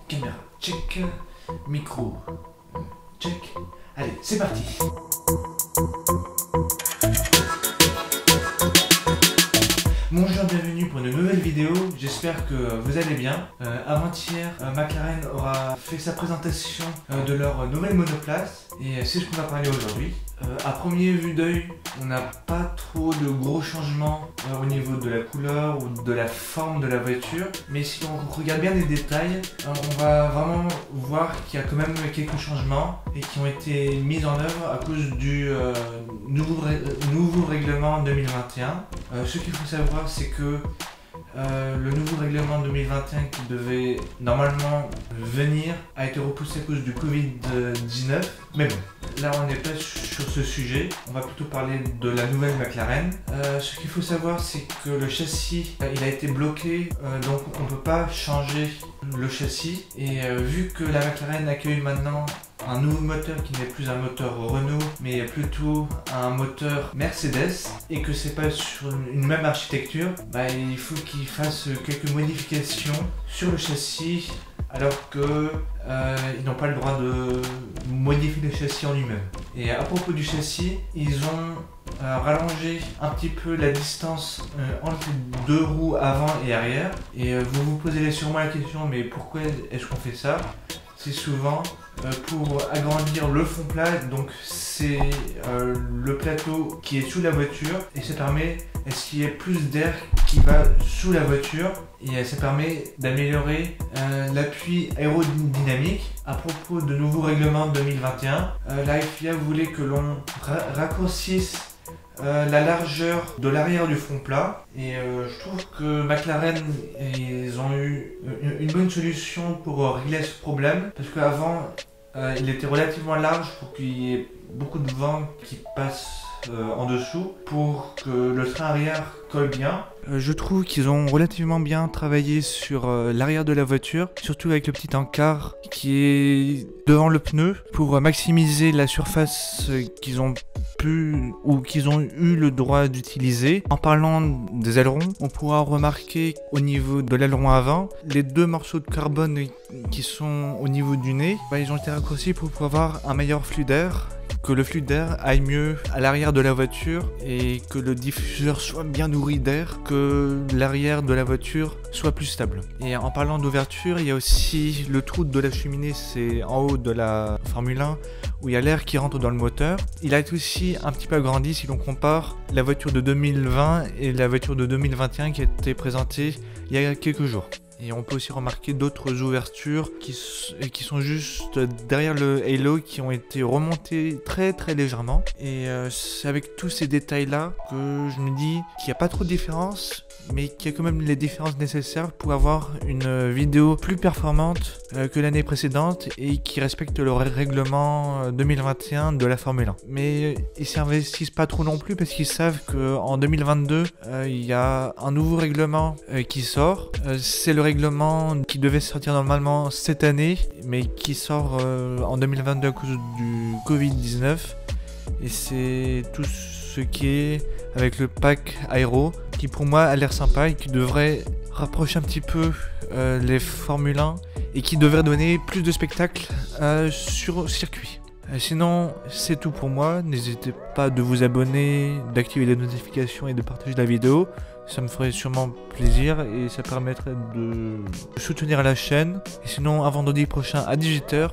Caméra, check. Micro, check. Allez, c'est parti. Bonjour, bienvenue pour une nouvelle vidéo, j'espère que vous allez bien. Avant-hier, McLaren aura fait sa présentation de leur nouvelle monoplace et c'est ce qu'on va parler aujourd'hui. À première vue d'œil, on n'a pas trop de gros changements au niveau de la couleur ou de la forme de la voiture, mais si on regarde bien les détails, on va vraiment voir qu'il y a quand même quelques changements et qui ont été mis en œuvre à cause du nouveau règlement 2021. Ce qu'il faut savoir, c'est que le nouveau règlement 2021 qui devait normalement venir a été repoussé à cause du Covid-19. Mais bon, là on n'est pas sur ce sujet, on va plutôt parler de la nouvelle McLaren. Ce qu'il faut savoir, c'est que le châssis il a été bloqué, donc on ne peut pas changer le châssis. Et vu que la McLaren accueille maintenant un nouveau moteur qui n'est plus un moteur Renault mais plutôt un moteur Mercedes et que c'est pas sur une même architecture, il faut qu'ils fassent quelques modifications sur le châssis alors que ils n'ont pas le droit de modifier le châssis en lui-même. Et à propos du châssis, ils ont rallongé un petit peu la distance entre les deux roues avant et arrière. Et vous vous posez sûrement la question, mais pourquoi est-ce qu'on fait ça? C'est souvent pour agrandir le fond plat, donc c'est le plateau qui est sous la voiture et ça permet à ce qu'il y ait plus d'air qui va sous la voiture et ça permet d'améliorer l'appui aérodynamique. À propos de nouveaux règlements 2021, la FIA voulait que l'on raccourcisse la largeur de l'arrière du front plat et je trouve que McLaren ils ont eu une bonne solution pour régler ce problème parce qu'avant il était relativement large pour qu'il y ait beaucoup de vent qui passe en dessous pour que le train arrière colle bien. Je trouve qu'ils ont relativement bien travaillé sur l'arrière de la voiture, surtout avec le petit encart qui est devant le pneu pour maximiser la surface qu'ils ont pu ou qu'ils ont eu le droit d'utiliser. En parlant des ailerons, on pourra remarquer au niveau de l'aileron avant, les deux morceaux de carbone qui sont au niveau du nez, ils ont été raccourcis pour pouvoir avoir un meilleur flux d'air, que le flux d'air aille mieux à l'arrière de la voiture et que le diffuseur soit bien nourri d'air, que l'arrière de la voiture soit plus stable. Et en parlant d'ouverture, il y a aussi le trou de la cheminée, c'est en haut de la Formule 1 où il y a l'air qui rentre dans le moteur. Il a été aussi un petit peu agrandi si l'on compare la voiture de 2020 et la voiture de 2021 qui a été présentée il y a quelques jours. Et on peut aussi remarquer d'autres ouvertures qui sont juste derrière le halo qui ont été remontées très légèrement. Et c'est avec tous ces détails là que je me dis qu'il n'y a pas trop de différence, mais qu'il y a quand même les différences nécessaires pour avoir une vidéo plus performante que l'année précédente et qui respecte le règlement 2021 de la Formule 1. Mais ils s'investissent pas trop non plus parce qu'ils savent qu'en 2022 il y a un nouveau règlement qui sort. C'est le règlement qui devait sortir normalement cette année mais qui sort en 2022 à cause du Covid-19 et c'est tout ce qui est avec le pack aéro qui pour moi a l'air sympa et qui devrait rapprocher un petit peu les Formule 1 et qui devrait donner plus de spectacles sur circuit. Sinon c'est tout pour moi, n'hésitez pas de vous abonner, d'activer les notifications et de partager la vidéo, ça me ferait sûrement plaisir et ça permettrait de soutenir la chaîne. Et sinon à vendredi prochain à 18 h